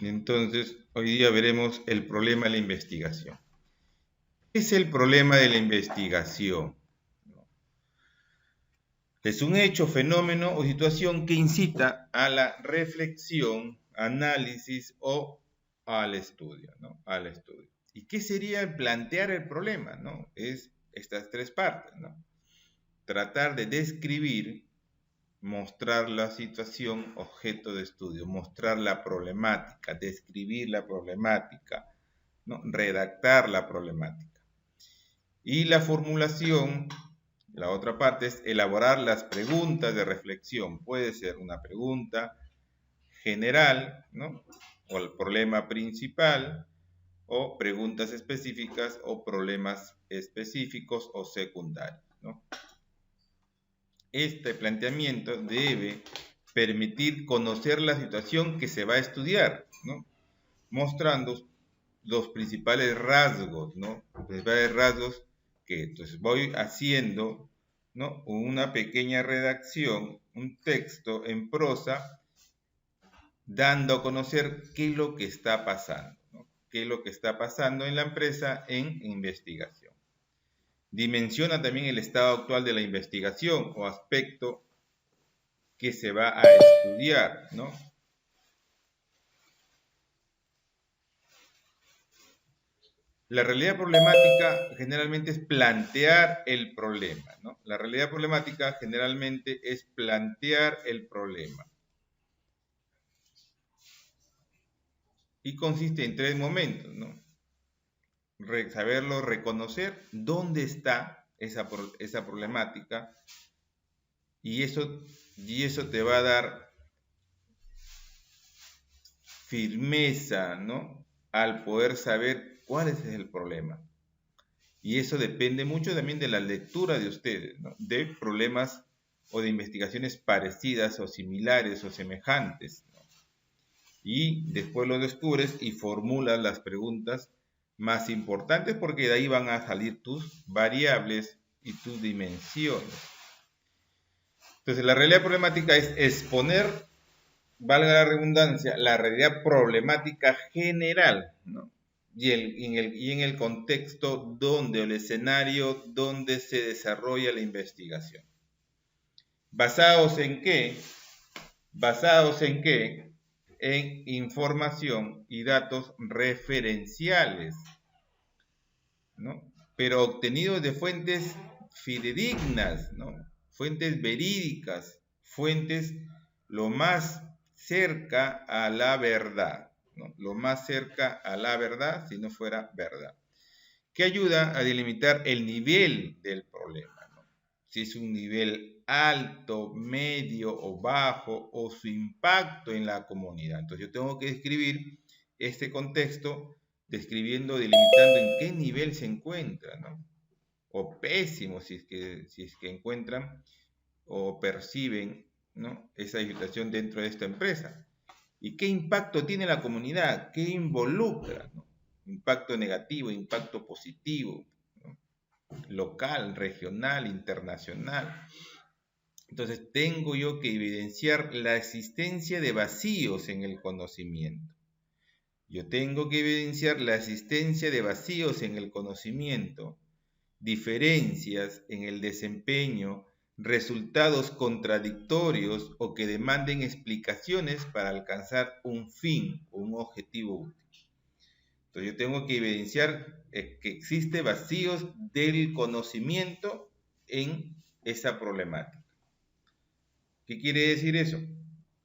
Entonces, hoy día veremos el problema de la investigación. ¿Qué es el problema de la investigación? Es un hecho, fenómeno o situación que incita a la reflexión, análisis o al estudio, ¿no? Al estudio. ¿Y qué sería el plantear el problema, ¿no? Es estas tres partes, ¿no? Tratar de describir, mostrar la situación objeto de estudio, mostrar la problemática, describir la problemática, ¿no? Redactar la problemática. Y la formulación, la otra parte es elaborar las preguntas de reflexión. Puede ser una pregunta general, ¿no? O el problema principal, o preguntas específicas o problemas específicos o secundarios, ¿no? Este planteamiento debe permitir conocer la situación que se va a estudiar, ¿no? Mostrando los principales rasgos, ¿no? Los principales rasgos que entonces voy haciendo, ¿no? Una pequeña redacción, un texto en prosa, dando a conocer qué es lo que está pasando, ¿no? Qué es lo que está pasando en la empresa en investigación. Dimensiona también el estado actual de la investigación o aspecto que se va a estudiar, ¿no? La realidad problemática generalmente es plantear el problema, ¿no? La realidad problemática generalmente es plantear el problema. Y consiste en tres momentos, ¿no? Saberlo reconocer, dónde está esa problemática, y eso te va a dar firmeza, ¿no? Al poder saber cuál es el problema. Y eso depende mucho también de la lectura de ustedes, ¿no? De problemas o de investigaciones parecidas o similares o semejantes, ¿no? Y después lo descubres y formulas las preguntas más importantes porque de ahí van a salir tus variables y tus dimensiones. Entonces la realidad problemática es exponer, valga la redundancia, la realidad problemática general, ¿no? Y en el contexto donde, el escenario donde se desarrolla la investigación. ¿Basados en qué? ¿Basados en qué? En información y datos referenciales, ¿no? Pero obtenidos de fuentes fidedignas, ¿no? Fuentes verídicas, fuentes lo más cerca a la verdad, ¿no? Lo más cerca a la verdad, si no fuera verdad, que ayuda a delimitar el nivel del problema, ¿no? Si es un nivel alto, medio o bajo, o su impacto en la comunidad. Entonces yo tengo que describir este contexto, describiendo, delimitando en qué nivel se encuentra, ¿no? O pésimo si es que encuentran o perciben, ¿no? Esa situación dentro de esta empresa. ¿Y qué impacto tiene la comunidad? ¿Qué involucra, ¿no? Impacto negativo, impacto positivo, ¿no? Local, regional, internacional. Entonces tengo yo que evidenciar la existencia de vacíos en el conocimiento. Yo tengo que evidenciar la existencia de vacíos en el conocimiento, diferencias en el desempeño, resultados contradictorios o que demanden explicaciones para alcanzar un fin o un objetivo útil. Entonces yo tengo que evidenciar que existe vacíos del conocimiento en esa problemática. ¿Qué quiere decir eso?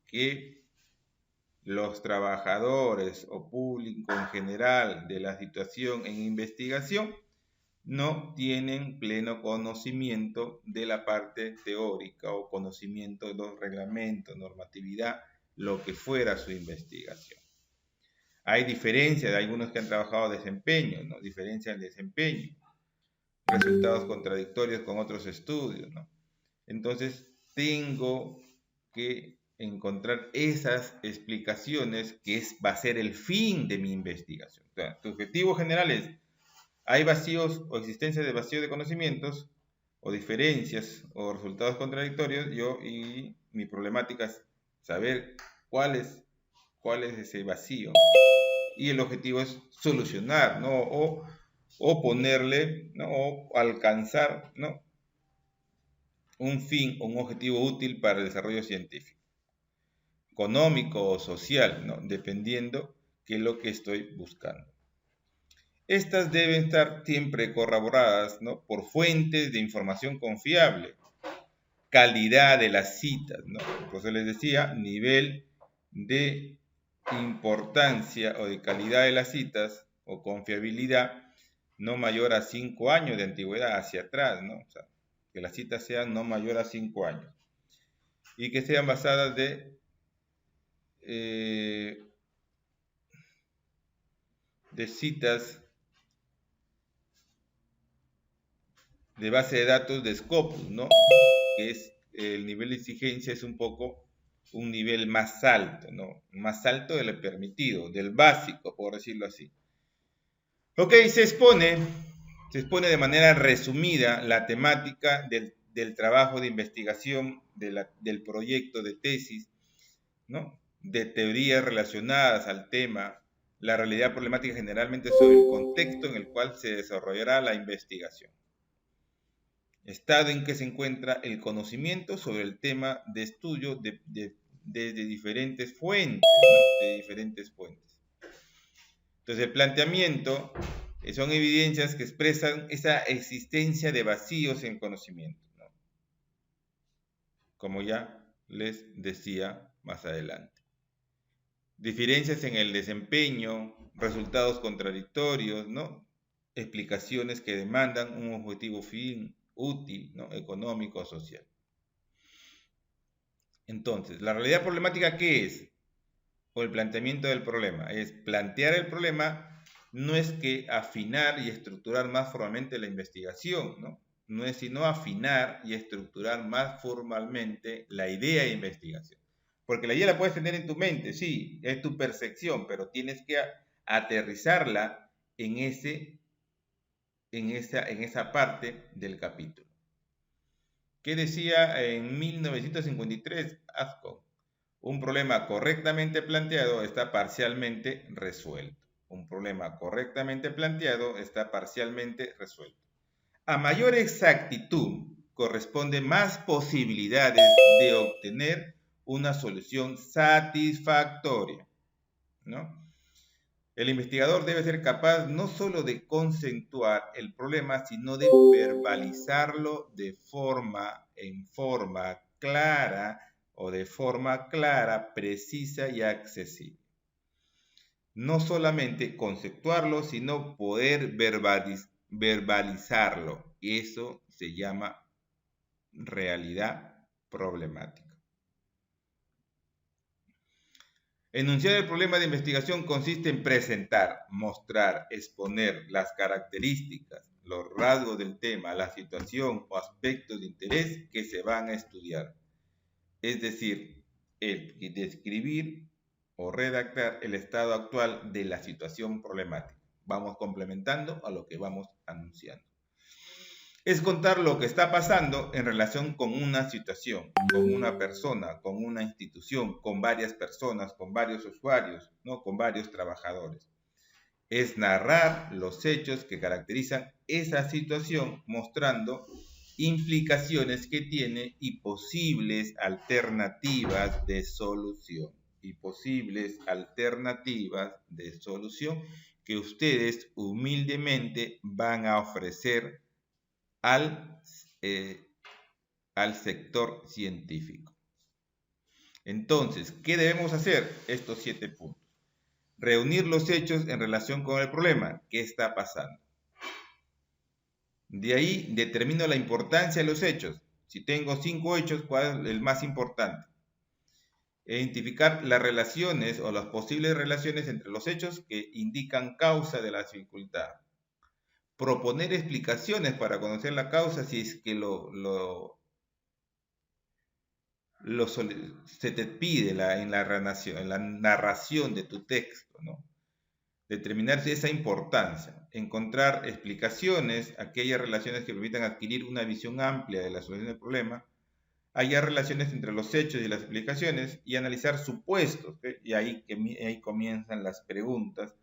Que los trabajadores o público en general de la situación en investigación no tienen pleno conocimiento de la parte teórica o conocimiento de los reglamentos, normatividad, lo que fuera su investigación. Hay diferencias, hay algunos que han trabajado desempeño, ¿no? Diferencia en desempeño, resultados contradictorios con otros estudios, ¿no? Entonces, tengo que encontrar esas explicaciones que va a ser el fin de mi investigación. O sea, tu objetivo general es, hay vacíos o existencia de vacíos de conocimientos o diferencias o resultados contradictorios, y mi problemática es saber cuál cuál es ese vacío. Y el objetivo es solucionar, ¿no? O ponerle, ¿no? O alcanzar, ¿no? Un fin, un objetivo útil para el desarrollo científico, económico o social, ¿no? Dependiendo qué es lo que estoy buscando. Estas deben estar siempre corroboradas, ¿no? Por fuentes de información confiable, calidad de las citas, ¿no? Por eso les decía, nivel de importancia o de calidad de las citas o confiabilidad no mayor a 5 años de antigüedad hacia atrás, ¿no? O sea, que las citas sean no mayor a 5 años y que sean basadas de citas de base de datos de Scopus, ¿no? Que es el nivel de exigencia es un poco un nivel más alto, ¿no? Más alto de lo permitido, del básico, por decirlo así. Ok, se expone de manera resumida la temática del trabajo de investigación, del proyecto de tesis, ¿no? De teorías relacionadas al tema, la realidad problemática generalmente sobre el contexto en el cual se desarrollará la investigación. Estado en que se encuentra el conocimiento sobre el tema de estudio desde diferentes fuentes, ¿no? De diferentes fuentes. Entonces, el planteamiento son evidencias que expresan esa existencia de vacíos en conocimiento, ¿no? Como ya les decía más adelante. Diferencias en el desempeño, resultados contradictorios, ¿no? Explicaciones que demandan un objetivo fin útil, ¿no? Económico o social. Entonces, ¿la realidad problemática qué es? O el planteamiento del problema. Es plantear el problema, no es que afinar y estructurar más formalmente la investigación, ¿no? No es sino afinar y estructurar más formalmente la idea de investigación. Porque la idea la puedes tener en tu mente, sí, es tu percepción, pero tienes que aterrizarla en esa parte del capítulo. ¿Qué decía en 1953 Ascon? Un problema correctamente planteado está parcialmente resuelto. Un problema correctamente planteado está parcialmente resuelto. A mayor exactitud corresponde más posibilidades de obtener una solución satisfactoria, ¿no? El investigador debe ser capaz no solo de conceptuar el problema, sino de verbalizarlo en forma clara o de forma clara, precisa y accesible. No solamente conceptuarlo, sino poder verbalizarlo. Eso se llama realidad problemática. Enunciar el problema de investigación consiste en presentar, mostrar, exponer las características, los rasgos del tema, la situación o aspectos de interés que se van a estudiar. Es decir, el describir o redactar el estado actual de la situación problemática. Vamos complementando a lo que vamos anunciando. Es contar lo que está pasando en relación con una situación, con una persona, con una institución, con varias personas, con varios usuarios, ¿no? Con varios trabajadores. Es narrar los hechos que caracterizan esa situación, mostrando implicaciones que tiene y posibles alternativas de solución. Que ustedes humildemente van a ofrecer al sector científico. Entonces, ¿qué debemos hacer? Estos 7 puntos. Reunir los hechos en relación con el problema. ¿Qué está pasando? De ahí determino la importancia de los hechos. Si tengo 5 hechos, ¿cuál es el más importante? Identificar las relaciones o las posibles relaciones entre los hechos que indican causa de la dificultad. Proponer explicaciones para conocer la causa si es que se te pide en la narración de tu texto, ¿no? Determinar esa importancia, encontrar explicaciones, aquellas relaciones que permitan adquirir una visión amplia de la solución del problema, hallar relaciones entre los hechos y las explicaciones y analizar supuestos. ¿Okay? Y ahí comienzan las preguntas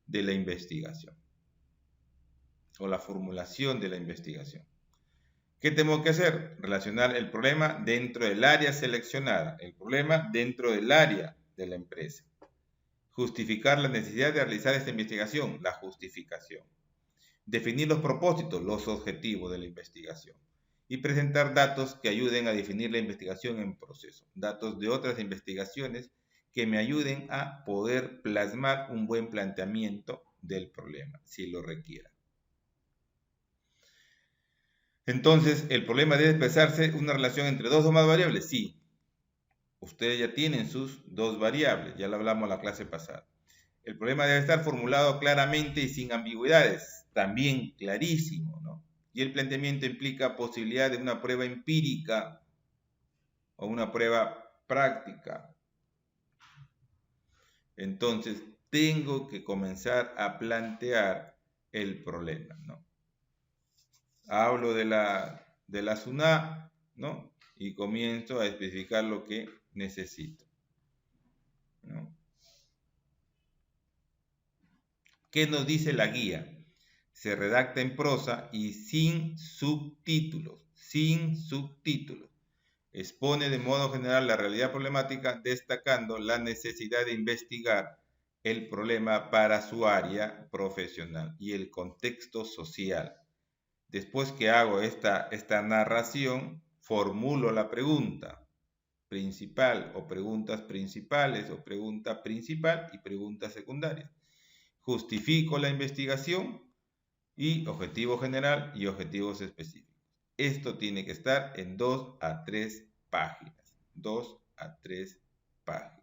de la investigación o la formulación de la investigación. ¿Qué tengo que hacer? Relacionar el problema dentro del área seleccionada, el problema dentro del área de la empresa. Justificar la necesidad de realizar esta investigación, la justificación. Definir los propósitos, los objetivos de la investigación. Y presentar datos que ayuden a definir la investigación en proceso. Datos de otras investigaciones que me ayuden a poder plasmar un buen planteamiento del problema, si lo requiera. Entonces, ¿el problema debe expresarse una relación entre dos o más variables? Sí. Ustedes ya tienen sus dos variables, ya lo hablamos la clase pasada. El problema debe estar formulado claramente y sin ambigüedades, también clarísimo, ¿no? Y el planteamiento implica posibilidad de una prueba empírica o una prueba práctica. Entonces, tengo que comenzar a plantear el problema, ¿no? Hablo de la SUNA, ¿no? Y comienzo a especificar lo que necesito, ¿no? ¿Qué nos dice la guía? Se redacta en prosa y sin subtítulos, sin subtítulos. Expone de modo general la realidad problemática, destacando la necesidad de investigar el problema para su área profesional y el contexto social. Después que hago esta narración, formulo la pregunta principal o preguntas principales o pregunta principal y preguntas secundarias. Justifico la investigación y objetivo general y objetivos específicos. Esto tiene que estar en 2 a 3 páginas. 2 a 3 páginas.